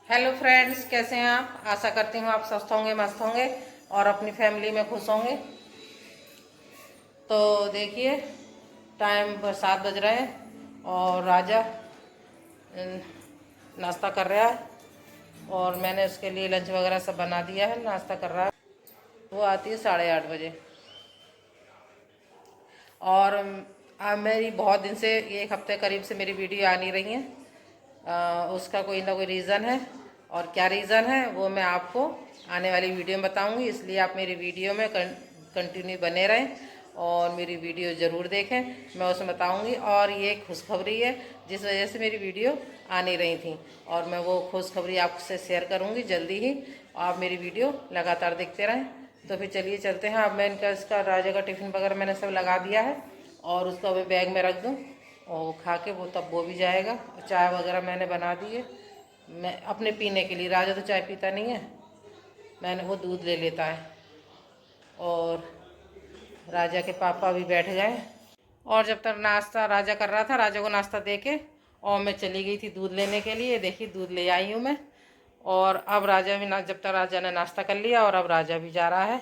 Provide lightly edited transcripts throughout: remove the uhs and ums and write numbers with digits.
Hello friends, कैसे हैं आप। आशा करती हूँ आप स्वस्थ होंगे, मस्त होंगे और अपनी फैमिली में खुश होंगे। तो देखिए, टाइम 7 बज रहे हैं और राजा नाश्ता कर रहा है और मैंने उसके लिए लंच वगैरह सब बना दिया है। नाश्ता कर रहा है। वो आती है 8:30 बजे। और मेरी बहुत दिन से, 1 हफ्ते करीब से मेरी वीडियो आ नहीं रही है। उसका कोई ना कोई रीज़न है, और क्या रीज़न है वो मैं आपको आने वाली वीडियो में बताऊंगी। इसलिए आप मेरी वीडियो में कंटिन्यू बने रहें और मेरी वीडियो ज़रूर देखें, मैं उसमें बताऊंगी। और ये खुशखबरी है जिस वजह से मेरी वीडियो आ नहीं रही थी, और मैं वो खुशखबरी आपसे शेयर करूंगी जल्दी ही। आप मेरी वीडियो लगातार देखते रहें। तो फिर चलिए चलते हैं। अब मैं इसका राजा का टिफ़िन वगैरह मैंने सब लगा दिया है और उसको अभी बैग में रख दूँ और वो खा के तब वो भी जाएगा। चाय वगैरह मैंने बना दी है मैं अपने पीने के लिए। राजा तो चाय पीता नहीं है, वो दूध ले लेता है। और राजा के पापा भी बैठ गए। और जब तक नाश्ता राजा कर रहा था, राजा को नाश्ता दे के और मैं चली गई थी दूध लेने के लिए। देखिए, दूध ले आई हूँ मैं। और अब राजा भी जब तक राजा ने नाश्ता कर लिया और अब राजा भी जा रहा है।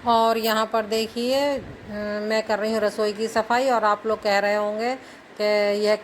और यहाँ पर देखिए, मैं कर रही हूँ रसोई की सफाई। और आप लोग कह रहे होंगे कि यह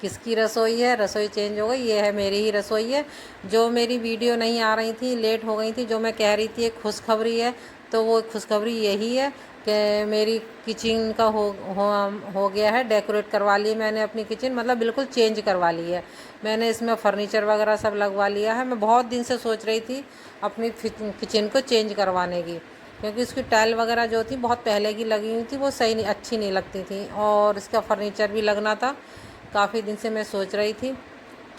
किसकी रसोई है, रसोई चेंज हो गई। ये है मेरी ही रसोई है। जो मेरी वीडियो नहीं आ रही थी, लेट हो गई थी, जो मैं कह रही थी एक खुशखबरी है, तो वो खुशखबरी यही है कि मेरी किचन का हो गया है। डेकोरेट करवा ली मैंने अपनी किचन, मतलब बिल्कुल चेंज करवा ली है मैंने। इसमें फर्नीचर वगैरह सब लगवा लिया है। मैं बहुत दिन से सोच रही थी अपनी किचन को चेंज करवाने की, क्योंकि उसकी टाइल वगैरह जो थी बहुत पहले की लगी हुई थी, वो सही नहीं, अच्छी नहीं लगती थी। और इसका फर्नीचर भी लगना था। काफ़ी दिन से मैं सोच रही थी,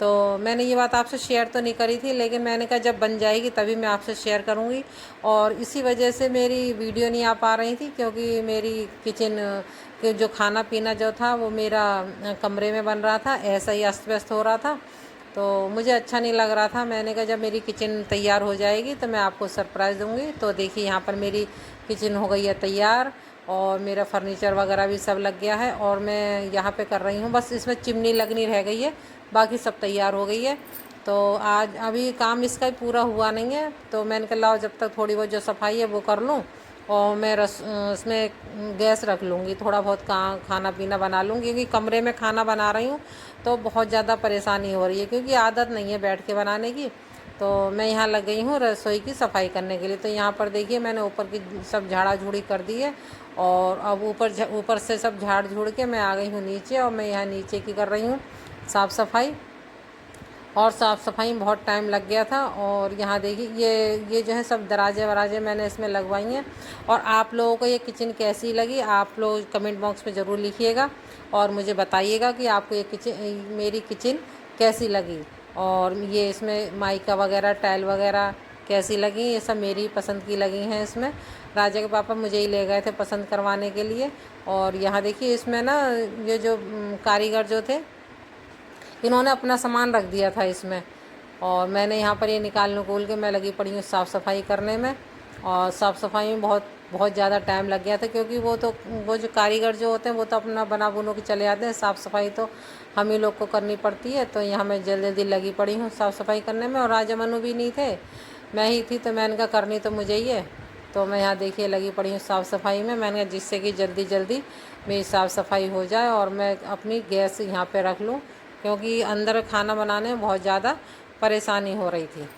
तो मैंने ये बात आपसे शेयर तो नहीं करी थी, लेकिन मैंने कहा जब बन जाएगी तभी मैं आपसे शेयर करूँगी। और इसी वजह से मेरी वीडियो नहीं आ पा रही थी, क्योंकि मेरी किचन के जो खाना पीना जो था वो मेरा कमरे में बन रहा था, ऐसा ही अस्त व्यस्त हो रहा था। तो मुझे अच्छा नहीं लग रहा था। मैंने कहा जब मेरी किचन तैयार हो जाएगी तो मैं आपको सरप्राइज़ दूँगी। तो देखिए, यहाँ पर मेरी किचन हो गई है तैयार और मेरा फर्नीचर वगैरह भी सब लग गया है। और मैं यहाँ पे कर रही हूँ, बस इसमें चिमनी लगनी रह गई है, बाकी सब तैयार हो गई है। तो आज अभी काम इसका ही पूरा हुआ नहीं है, तो मैंने कहा लाओ जब तक थोड़ी बहुत जो सफाई है वो कर लूँ और मैं इसमें गैस रख लूँगी, थोड़ा बहुत खाना पीना बना लूँगी। क्योंकि कमरे में खाना बना रही हूँ तो बहुत ज़्यादा परेशानी हो रही है, क्योंकि आदत नहीं है बैठ के बनाने की। तो मैं यहाँ लग गई हूँ रसोई की सफाई करने के लिए। तो यहाँ पर देखिए, मैंने ऊपर की सब झाड़ा झूड़ी कर दी है और अब ऊपर से सब झाड़ झूड़ के मैं आ गई हूँ नीचे। और मैं यहाँ नीचे की कर रही हूँ साफ़ सफाई। और साफ़ सफाई में बहुत टाइम लग गया था। और यहाँ देखिए, ये जो है सब दराजे वराजे मैंने इसमें लगवाई हैं। और आप लोगों को ये किचन कैसी लगी, आप लोग कमेंट बॉक्स में ज़रूर लिखिएगा और मुझे बताइएगा कि आपको ये मेरी किचन कैसी लगी। और ये इसमें माइका वगैरह, टाइल वगैरह कैसी लगी, ये सब मेरी पसंद की लगी हैं। इसमें राजा के पापा मुझे ही ले गए थे पसंद करवाने के लिए। और यहाँ देखिए, इसमें ना ये जो कारीगर जो थे, इन्होंने अपना सामान रख दिया था इसमें। और मैंने यहाँ पर ये निकाल के मैं लगी पड़ी हूँ साफ़ सफाई करने में। और साफ़ सफाई में बहुत बहुत ज़्यादा टाइम लग गया था, क्योंकि वो जो कारीगर जो होते हैं वो तो अपना बना बुनो के चले जाते हैं। साफ़ सफाई तो हम ही लोग को करनी पड़ती है। तो यहाँ मैं जल्दी जल्दी लगी पड़ी हूँ साफ़ सफाई करने में। और राजा मनु भी नहीं थे, मैं ही थी, तो मैंने कहा करनी तो मुझे ही है। तो मैं यहाँ देखिए लगी पड़ी हूँ साफ़ सफाई में। मैंने कहा जिससे कि जल्दी जल्दी मेरी साफ़ सफाई हो जाए और मैं अपनी गैस यहाँ पे रख लूँ, क्योंकि अंदर खाना बनाने में बहुत ज़्यादा परेशानी हो रही थी।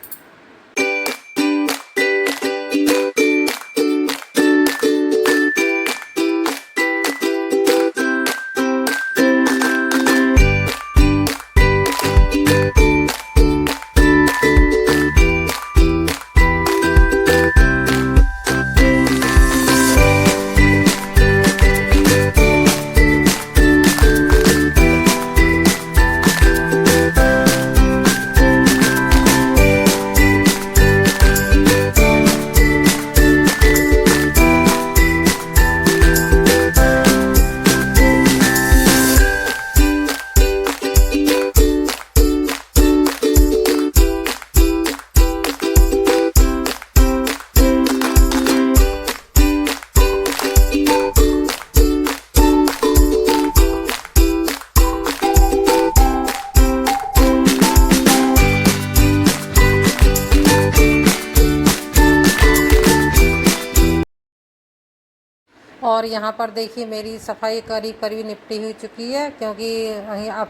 और यहाँ पर देखिए मेरी सफाई करीब करीब निपटी हुई चुकी है, क्योंकि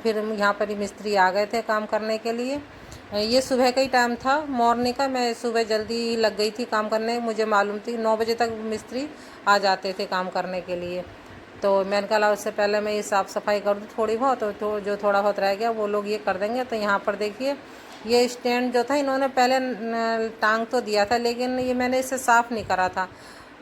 फिर यहाँ पर ही मिस्त्री आ गए थे काम करने के लिए। ये सुबह का ही टाइम था, मॉर्निंग का। मैं सुबह जल्दी लग गई थी काम करने, मुझे मालूम थी 9 बजे तक मिस्त्री आ जाते थे काम करने के लिए। तो मैंने कहा उससे पहले मैं ये साफ़ सफाई कर दूँ थोड़ी बहुत, तो जो थोड़ा बहुत रह गया वो लोग ये कर देंगे। तो यहाँ पर देखिए ये स्टैंड जो था इन्होंने पहले टांग तो दिया था, लेकिन ये मैंने इसे साफ़ नहीं करा था।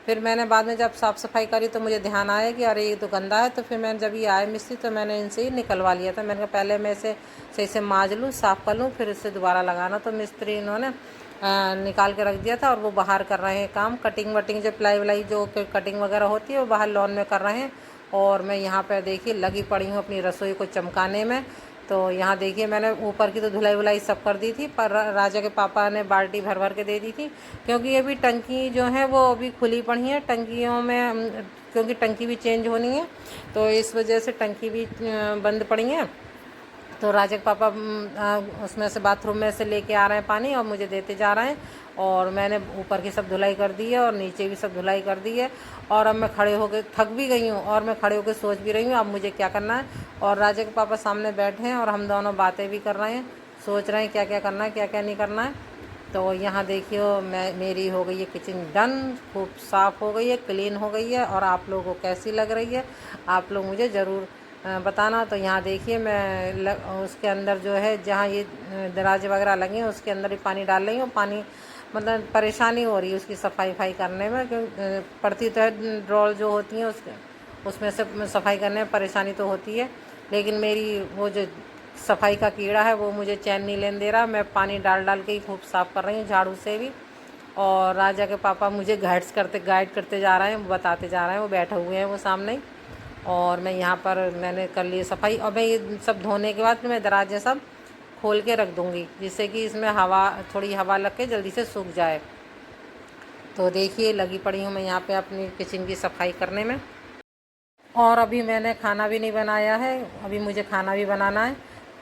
फिर मैंने बाद में जब साफ़ सफाई करी तो मुझे ध्यान आया कि अरे ये तो गंदा है। तो फिर मैंने जब ये आए मिस्त्री तो मैंने इनसे ही निकलवा लिया था। मैंने कहा पहले मैं इसे सही से मांज लूँ, साफ़ कर लूँ, फिर इसे दोबारा लगाना। तो मिस्त्री इन्होंने निकाल के रख दिया था और वो बाहर कर रहे हैं काम। कटिंग वटिंग जो प्लाई व्लाई जो कटिंग वगैरह होती है वो बाहर लॉन में कर रहे हैं। और मैं यहाँ पर देखिए लगी पड़ी हूँ अपनी रसोई को चमकाने में। तो यहाँ देखिए मैंने ऊपर की तो धुलाई वुलाई सब कर दी थी, पर राजा के पापा ने बाल्टी भर भर के दे दी थी, क्योंकि ये भी टंकी जो है वो अभी खुली पड़ी है टंकियों में, क्योंकि टंकी भी चेंज होनी है, तो इस वजह से टंकी भी बंद पड़ी है। तो राजा के पापा उसमें से बाथरूम में से लेके आ रहे हैं पानी और मुझे देते जा रहे हैं। और मैंने ऊपर की सब धुलाई कर दी है और नीचे भी सब धुलाई कर दी है। और अब मैं खड़े होकर थक भी गई हूँ और मैं खड़े होकर सोच भी रही हूँ अब मुझे क्या करना है। और राजा के पापा सामने बैठे हैं और हम दोनों बातें भी कर रहे हैं, सोच रहे हैं क्या क्या करना है क्या क्या नहीं करना है। तो यहाँ देखिए मेरी हो गई है किचन डन, खूब साफ़ हो गई है, क्लीन हो गई है। और आप लोगों को कैसी लग रही है आप लोग मुझे ज़रूर बताना। तो यहाँ देखिए मैं उसके अंदर जो है जहाँ ये दराजे वगैरह लगे हैं उसके अंदर ही पानी डाल रही हूँ। पानी मतलब परेशानी हो रही है उसकी सफाई करने में, क्योंकि पड़ती तो है ड्रॉल जो होती हैं उसमें से सफाई करने में परेशानी तो होती है, लेकिन मेरी वो जो सफाई का कीड़ा है वो मुझे चैन नहीं लेने दे रहा। मैं पानी डाल डाल के ही खूब साफ़ कर रही हूँ झाड़ू से भी। और राजा के पापा मुझे गाइड करते जा रहे हैं, बताते जा रहे हैं, वो बैठे हुए हैं वो सामने ही। और मैं यहाँ पर मैंने कर ली सफाई। और मैं ये सब धोने के बाद मैं दराजे सब खोल के रख दूँगी, जिससे कि इसमें थोड़ी हवा लग के जल्दी से सूख जाए। तो देखिए लगी पड़ी हूँ मैं यहाँ पे अपनी किचन की सफाई करने में। और अभी मैंने खाना भी नहीं बनाया है, अभी मुझे खाना भी बनाना है।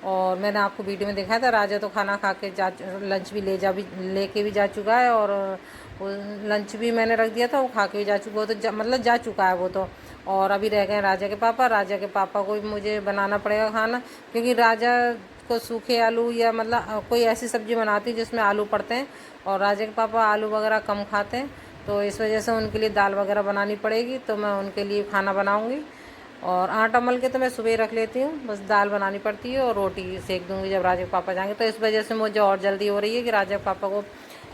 और मैंने आपको वीडियो में दिखाया था राजा तो खाना खा के लंच भी लेके भी जा चुका है। और वो लंच भी मैंने रख दिया था, वो खा के भी जा चुका, वो तो मतलब जा चुका है वो तो। और अभी रह गए राजा के पापा। राजा के पापा को भी मुझे बनाना पड़ेगा खाना, क्योंकि राजा को सूखे आलू या मतलब कोई ऐसी सब्ज़ी बनाती है जिसमें आलू पड़ते हैं, और राजा के पापा आलू वगैरह कम खाते हैं। तो इस वजह से उनके लिए दाल वगैरह बनानी पड़ेगी, तो मैं उनके लिए खाना बनाऊंगी। और आटा मल के तो मैं सुबह रख लेती हूँ, बस दाल बनानी पड़ती है और रोटी सेक दूँगी जब राजा के पापा जाएंगे। तो इस वजह से मुझे और जल्दी हो रही है कि राजा के पापा को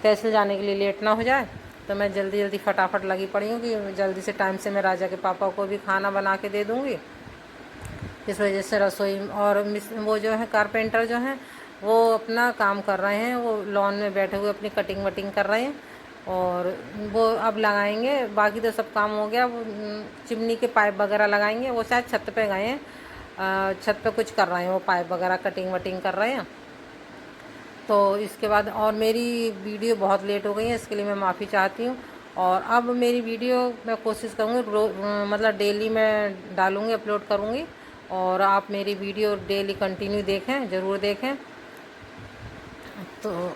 तहसील जाने के लिए लेट ना हो जाए। तो मैं जल्दी जल्दी फटाफट लगी पड़ी हूँ कि जल्दी से टाइम से मैं राजा के पापा को भी खाना बना के दे दूँगी। इस वजह से रसोई और वो जो है कारपेंटर जो हैं वो अपना काम कर रहे हैं, वो लॉन में बैठे हुए अपनी कटिंग वटिंग कर रहे हैं। और वो अब लगाएंगे, बाकी तो सब काम हो गया। वो चिमनी के पाइप वगैरह लगाएंगे, वो शायद छत पे गए हैं, छत पे कुछ कर रहे हैं, वो पाइप वगैरह कटिंग वटिंग कर रहे हैं। तो इसके बाद और मेरी वीडियो बहुत लेट हो गई है, इसके लिए मैं माफ़ी चाहती हूँ। और अब मेरी वीडियो मैं कोशिश करूँगी मतलब डेली मैं डालूँगी, अपलोड करूँगी। और आप मेरी वीडियो डेली कंटिन्यू देखें, ज़रूर देखें। तो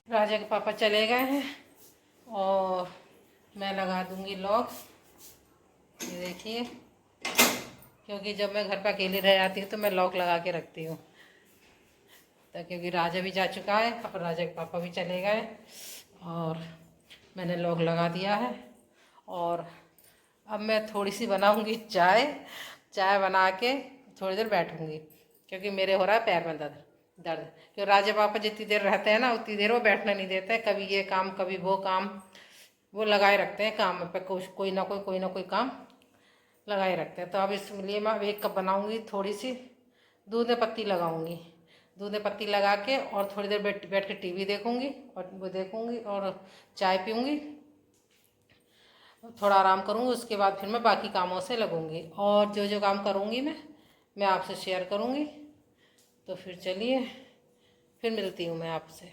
राजा के पापा चले गए हैं और मैं लगा दूंगी लॉक, ये देखिए, क्योंकि जब मैं घर पर अकेली रह जाती हूँ तो मैं लॉक लगा के रखती हूँ। तो क्योंकि राजा भी जा चुका है और राजा के पापा भी चले गए। और मैंने लॉक लगा दिया है। और अब मैं थोड़ी सी बनाऊंगी चाय। चाय बना के थोड़ी देर बैठूंगी, क्योंकि मेरे हो रहा है पैर में दर्द। क्योंकि राजा पापा जितनी देर रहते हैं ना उतनी देर वो बैठने नहीं देते हैं। कभी ये काम कभी वो काम, वो लगाए रखते हैं काम पे, कोई ना कोई काम लगाए रखते हैं। तो अब इसलिए मैं 1 कप बनाऊंगी, थोड़ी सी दूध में पत्ती लगाऊंगी। दूध में पत्ती लगा के और थोड़ी देर बैठ बैठ के टीवी देखूंगी और वो देखूंगी और चाय पीऊंगी, थोड़ा आराम करूंगी। उसके बाद फिर मैं बाकी कामों से लगूंगी और जो जो काम करूंगी मैं आपसे शेयर करूंगी। तो फिर चलिए, फिर मिलती हूँ मैं आपसे।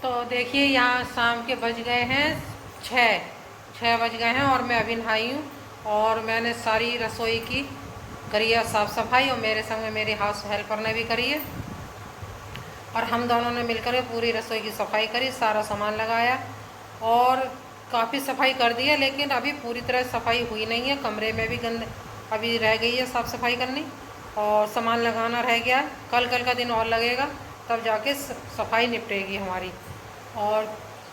तो देखिए यहाँ शाम के बज गए हैं 6 बज गए हैं और मैं अभी नहाई हूँ। और मैंने सारी रसोई की करी है साफ़ सफाई, और मेरे संग में मेरी हाउस हेल्पर ने भी करी है। और हम दोनों ने मिलकर पूरी रसोई की सफाई करी, सारा सामान लगाया और काफ़ी सफाई कर दी है। लेकिन अभी पूरी तरह सफाई हुई नहीं है, कमरे में भी गंद अभी रह गई है साफ़ सफाई करनी, और सामान लगाना रह गया है। कल का दिन और लगेगा, तब जाके सफाई निपटेगी हमारी। और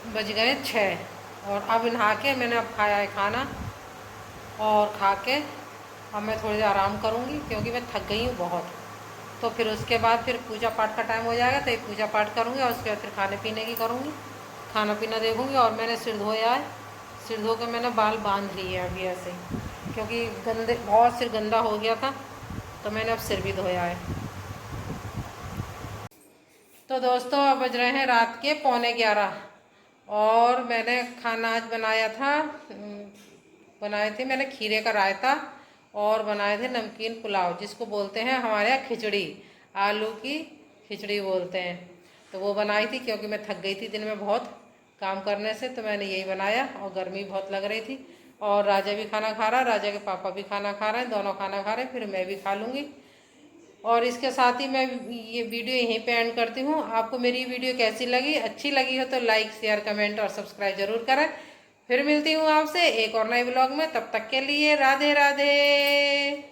बज गए 6 और अब नहा के मैंने अब खाया है खाना, और खा के अब मैं थोड़ी देर आराम करूँगी, क्योंकि मैं थक गई हूँ बहुत। तो फिर उसके बाद फिर पूजा पाठ का टाइम हो जाएगा, तो एक पूजा पाठ करूँगी और उसके बाद फिर खाने पीने की करूँगी, खाना पीना देखूँगी। और मैंने सिर धोया है, सिर धो के मैंने बाल बांध लिए अभी ऐसे ही, क्योंकि गंदे बहुत सिर गंदा हो गया था, तो मैंने अब सिर भी धोया है। तो दोस्तों अब बज रहे हैं रात के 11:15 और मैंने खाना आज बनाया था, बनाए थे मैंने खीरे का रायता और बनाए थे नमकीन पुलाव, जिसको बोलते हैं हमारे यहाँ खिचड़ी, आलू की खिचड़ी बोलते हैं। तो वो बनाई थी, क्योंकि मैं थक गई थी दिन में बहुत काम करने से, तो मैंने यही बनाया। और गर्मी बहुत लग रही थी, और राजा भी खाना खा रहा, राजा के पापा भी खाना खा रहे हैं, दोनों खाना खा रहे हैं, फिर मैं भी खा लूँगी। और इसके साथ ही मैं ये वीडियो यहीं पे एंड करती हूँ। आपको मेरी वीडियो कैसी लगी, अच्छी लगी हो तो लाइक शेयर कमेंट और सब्सक्राइब जरूर करें। फिर मिलती हूँ आपसे एक और नए ब्लॉग में, तब तक के लिए राधे राधे।